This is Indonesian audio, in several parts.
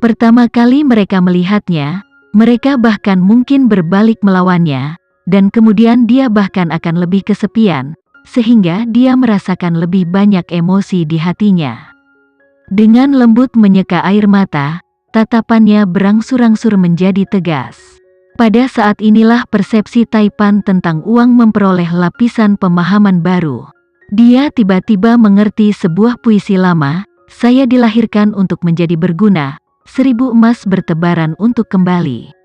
Pertama kali mereka melihatnya, mereka bahkan mungkin berbalik melawannya, dan kemudian dia bahkan akan lebih kesepian, sehingga dia merasakan lebih banyak emosi di hatinya. Dengan lembut menyeka air mata, tatapannya berangsur-angsur menjadi tegas. Pada saat inilah persepsi Taipan tentang uang memperoleh lapisan pemahaman baru. Dia tiba-tiba mengerti sebuah puisi lama, "Saya dilahirkan untuk menjadi berguna, 1000 emas bertebaran untuk kembali."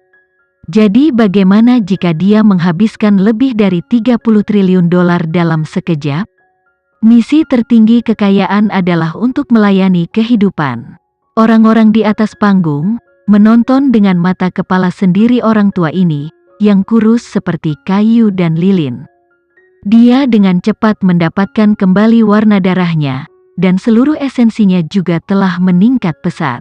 Jadi bagaimana jika dia menghabiskan lebih dari 30 triliun dolar dalam sekejap? Misi tertinggi kekayaan adalah untuk melayani kehidupan. Orang-orang di atas panggung menonton dengan mata kepala sendiri orang tua ini, yang kurus seperti kayu dan lilin. Dia dengan cepat mendapatkan kembali warna darahnya, dan seluruh esensinya juga telah meningkat pesat.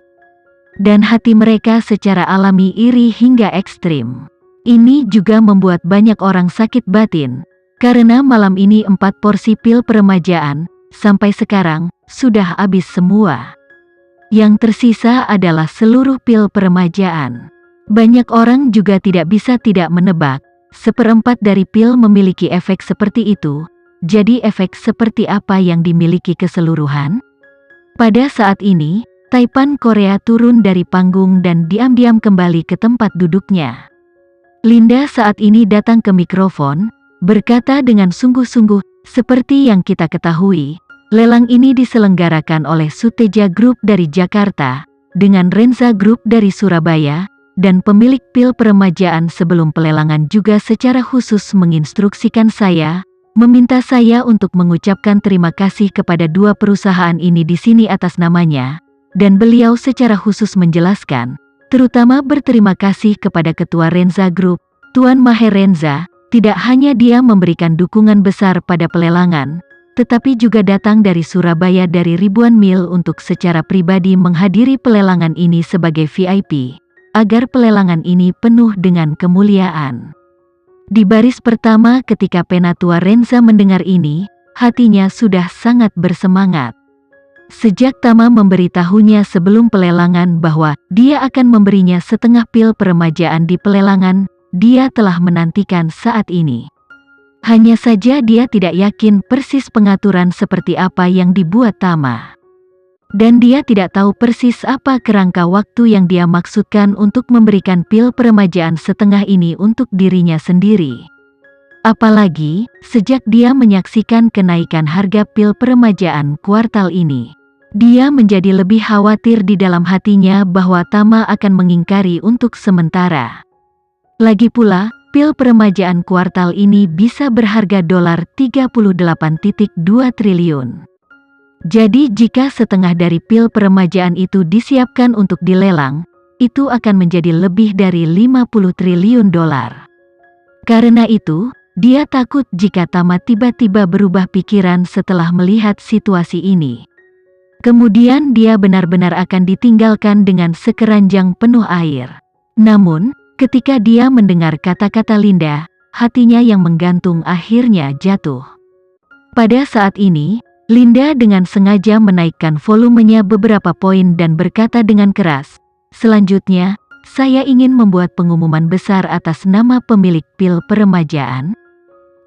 Dan hati mereka secara alami iri hingga ekstrim. Ini juga membuat banyak orang sakit batin, karena malam ini 4 porsi pil peremajaan, sampai sekarang, sudah habis semua. Yang tersisa adalah seluruh pil peremajaan. Banyak orang juga tidak bisa tidak menebak, 1/4 dari pil memiliki efek seperti itu, jadi efek seperti apa yang dimiliki keseluruhan? Pada saat ini, Taipan Korea turun dari panggung dan diam-diam kembali ke tempat duduknya. Linda saat ini datang ke mikrofon, berkata dengan sungguh-sungguh, "Seperti yang kita ketahui, lelang ini diselenggarakan oleh Suteja Group dari Jakarta, dengan Renza Group dari Surabaya, dan pemilik pil peremajaan sebelum pelelangan juga secara khusus menginstruksikan saya, meminta saya untuk mengucapkan terima kasih kepada 2 perusahaan ini di sini atas namanya, dan beliau secara khusus menjelaskan, terutama berterima kasih kepada Ketua Renza Group, Tuan Maher Renza, tidak hanya dia memberikan dukungan besar pada pelelangan, tetapi juga datang dari Surabaya dari ribuan mil untuk secara pribadi menghadiri pelelangan ini sebagai VIP, agar pelelangan ini penuh dengan kemuliaan." Di baris pertama ketika Penatua Renza mendengar ini, hatinya sudah sangat bersemangat. Sejak Tama memberitahunya sebelum pelelangan bahwa dia akan memberinya setengah pil peremajaan di pelelangan, dia telah menantikan saat ini. Hanya saja dia tidak yakin persis pengaturan seperti apa yang dibuat Tama. Dan dia tidak tahu persis apa kerangka waktu yang dia maksudkan untuk memberikan pil peremajaan setengah ini untuk dirinya sendiri. Apalagi, sejak dia menyaksikan kenaikan harga pil peremajaan kuartal ini, dia menjadi lebih khawatir di dalam hatinya bahwa Tama akan mengingkari untuk sementara. Lagi pula, pil peremajaan kuartal ini bisa berharga dolar 38,2 triliun. Jadi jika setengah dari pil peremajaan itu disiapkan untuk dilelang, itu akan menjadi lebih dari 50 triliun dolar. Karena itu, dia takut jika Tama tiba-tiba berubah pikiran setelah melihat situasi ini. Kemudian dia benar-benar akan ditinggalkan dengan sekeranjang penuh air. Namun, ketika dia mendengar kata-kata Linda, hatinya yang menggantung akhirnya jatuh. Pada saat ini, Linda dengan sengaja menaikkan volumenya beberapa poin dan berkata dengan keras, "Selanjutnya, saya ingin membuat pengumuman besar atas nama pemilik pil peremajaan.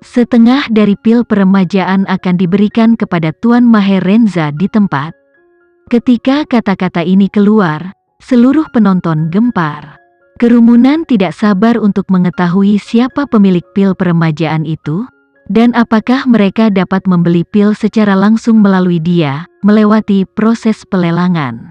Setengah dari pil peremajaan akan diberikan kepada Tuan Maher Renza di tempat." Ketika kata-kata ini keluar, seluruh penonton gempar. Kerumunan tidak sabar untuk mengetahui siapa pemilik pil peremajaan itu, dan apakah mereka dapat membeli pil secara langsung melalui dia, melewati proses pelelangan.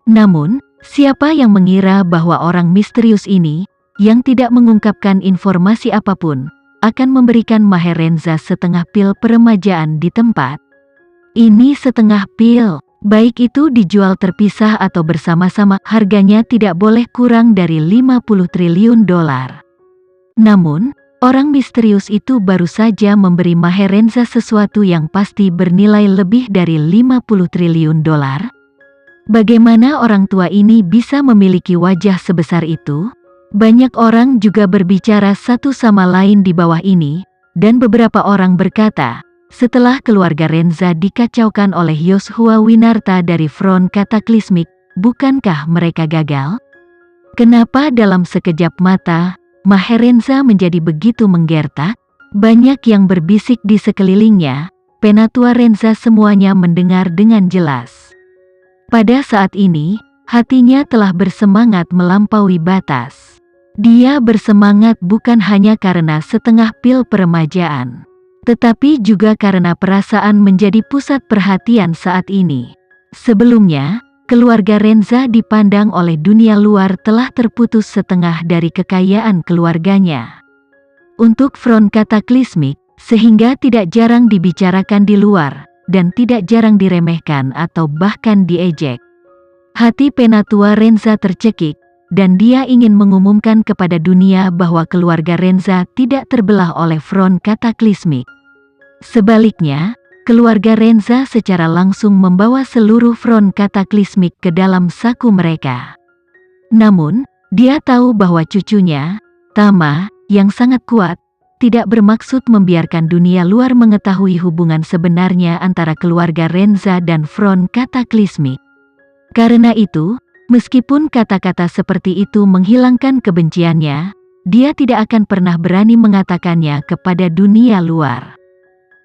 Namun, siapa yang mengira bahwa orang misterius ini, yang tidak mengungkapkan informasi apapun, akan memberikan Maher Renza setengah pil peremajaan di tempat? Ini setengah pil. Baik itu dijual terpisah atau bersama-sama, harganya tidak boleh kurang dari 50 triliun dolar. Namun, orang misterius itu baru saja memberi Maher Renza sesuatu yang pasti bernilai lebih dari 50 triliun dolar. Bagaimana orang tua ini bisa memiliki wajah sebesar itu? Banyak orang juga berbicara satu sama lain di bawah ini, dan beberapa orang berkata, setelah keluarga Renza dikacaukan oleh Yoshua Winarta dari Front Cataclysmic, bukankah mereka gagal? Kenapa dalam sekejap mata, Maherenza menjadi begitu menggertak? Banyak yang berbisik di sekelilingnya, Penatua Renza semuanya mendengar dengan jelas. Pada saat ini, hatinya telah bersemangat melampaui batas. Dia bersemangat bukan hanya karena setengah pil peremajaan, tetapi juga karena perasaan menjadi pusat perhatian saat ini. Sebelumnya, keluarga Renza dipandang oleh dunia luar telah terputus setengah dari kekayaan keluarganya. Untuk front kataklismik, sehingga tidak jarang dibicarakan di luar, dan tidak jarang diremehkan atau bahkan diejek. Hati Penatua Renza tercekik, dan dia ingin mengumumkan kepada dunia bahwa keluarga Renza tidak terbelah oleh front kataklismik. Sebaliknya, keluarga Renza secara langsung membawa seluruh front kataklismik ke dalam saku mereka. Namun, dia tahu bahwa cucunya, Tama, yang sangat kuat, tidak bermaksud membiarkan dunia luar mengetahui hubungan sebenarnya antara keluarga Renza dan front kataklismik. Karena itu, meskipun kata-kata seperti itu menghilangkan kebenciannya, dia tidak akan pernah berani mengatakannya kepada dunia luar.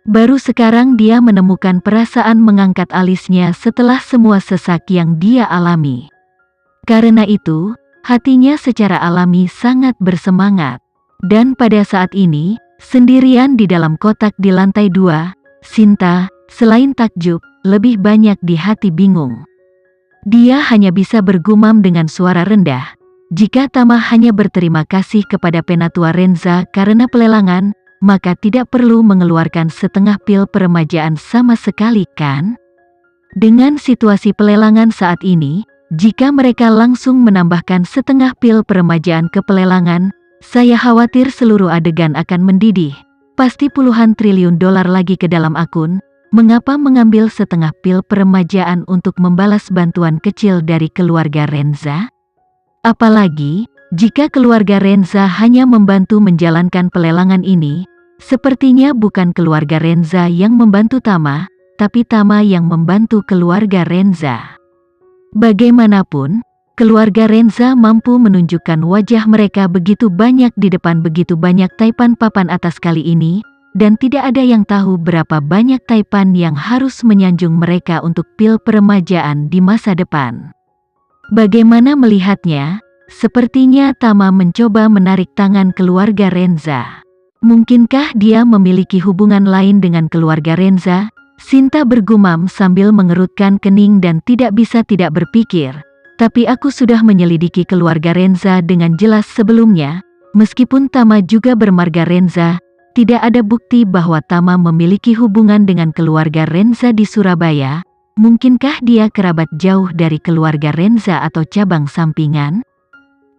Baru sekarang dia menemukan perasaan mengangkat alisnya setelah semua sesak yang dia alami. Karena itu, hatinya secara alami sangat bersemangat. Dan pada saat ini, sendirian di dalam kotak di lantai 2, Sinta, selain takjub, lebih banyak di hati bingung. Dia hanya bisa bergumam dengan suara rendah, jika Tama hanya berterima kasih kepada Penatua Renza karena pelelangan, maka tidak perlu mengeluarkan setengah pil peremajaan sama sekali, kan? Dengan situasi pelelangan saat ini, jika mereka langsung menambahkan setengah pil peremajaan ke pelelangan, saya khawatir seluruh adegan akan mendidih. Pasti puluhan triliun dolar lagi ke dalam akun. Mengapa mengambil setengah pil peremajaan untuk membalas bantuan kecil dari keluarga Renza? Apalagi, jika keluarga Renza hanya membantu menjalankan pelelangan ini, sepertinya bukan keluarga Renza yang membantu Tama, tapi Tama yang membantu keluarga Renza. Bagaimanapun, keluarga Renza mampu menunjukkan wajah mereka begitu banyak di depan begitu banyak taipan papan atas kali ini, dan tidak ada yang tahu berapa banyak taipan yang harus menyanjung mereka untuk pil peremajaan di masa depan. Bagaimana melihatnya? Sepertinya Tama mencoba menarik tangan keluarga Renza. Mungkinkah dia memiliki hubungan lain dengan keluarga Renza? Sinta bergumam sambil mengerutkan kening dan tidak bisa tidak berpikir. Tapi aku sudah menyelidiki keluarga Renza dengan jelas sebelumnya, meskipun Tama juga bermarga Renza, tidak ada bukti bahwa Tama memiliki hubungan dengan keluarga Renza di Surabaya. Mungkinkah dia kerabat jauh dari keluarga Renza atau cabang sampingan?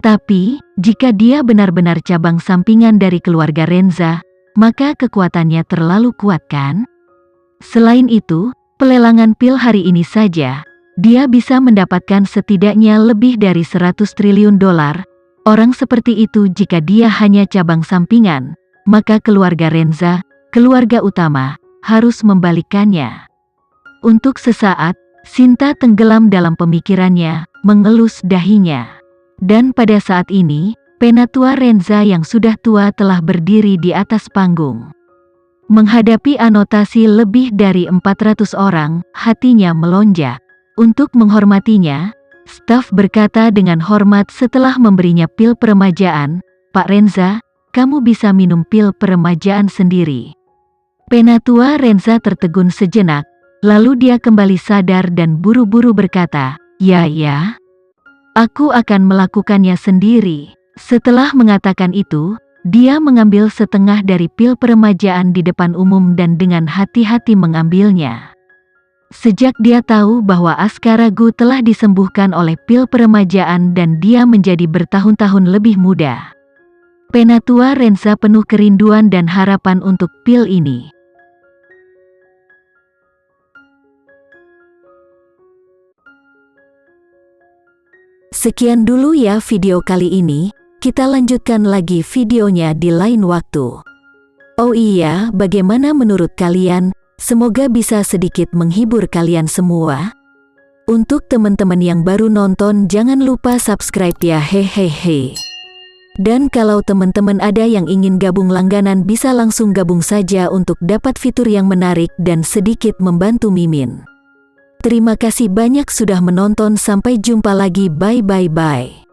Tapi, jika dia benar-benar cabang sampingan dari keluarga Renza, maka kekuatannya terlalu kuat, kan? Selain itu, pelelangan pil hari ini saja, dia bisa mendapatkan setidaknya lebih dari 100 triliun dolar. Orang seperti itu jika dia hanya cabang sampingan, maka keluarga Renza, keluarga utama, harus membalikannya. Untuk sesaat, Sinta tenggelam dalam pemikirannya, mengelus dahinya. Dan pada saat ini, Penatua Renza yang sudah tua telah berdiri di atas panggung. Menghadapi anotasi lebih dari 400 orang, hatinya melonjak. Untuk menghormatinya, staf berkata dengan hormat setelah memberinya pil peremajaan, "Pak Renza, kamu bisa minum pil peremajaan sendiri." Penatua Renza tertegun sejenak, lalu dia kembali sadar dan buru-buru berkata, "Ya, aku akan melakukannya sendiri." Setelah mengatakan itu, dia mengambil setengah dari pil peremajaan di depan umum dan dengan hati-hati mengambilnya. Sejak dia tahu bahwa Askaragu telah disembuhkan oleh pil peremajaan dan dia menjadi bertahun-tahun lebih muda, Penatua Renza penuh kerinduan dan harapan untuk pil ini. Sekian dulu ya video kali ini. Kita lanjutkan lagi videonya di lain waktu. Oh iya, bagaimana menurut kalian? Semoga bisa sedikit menghibur kalian semua. Untuk teman-teman yang baru nonton, jangan lupa subscribe ya, hehehe. Dan kalau teman-teman ada yang ingin gabung langganan, bisa langsung gabung saja untuk dapat fitur yang menarik dan sedikit membantu Mimin. Terima kasih banyak sudah menonton, sampai jumpa lagi, bye.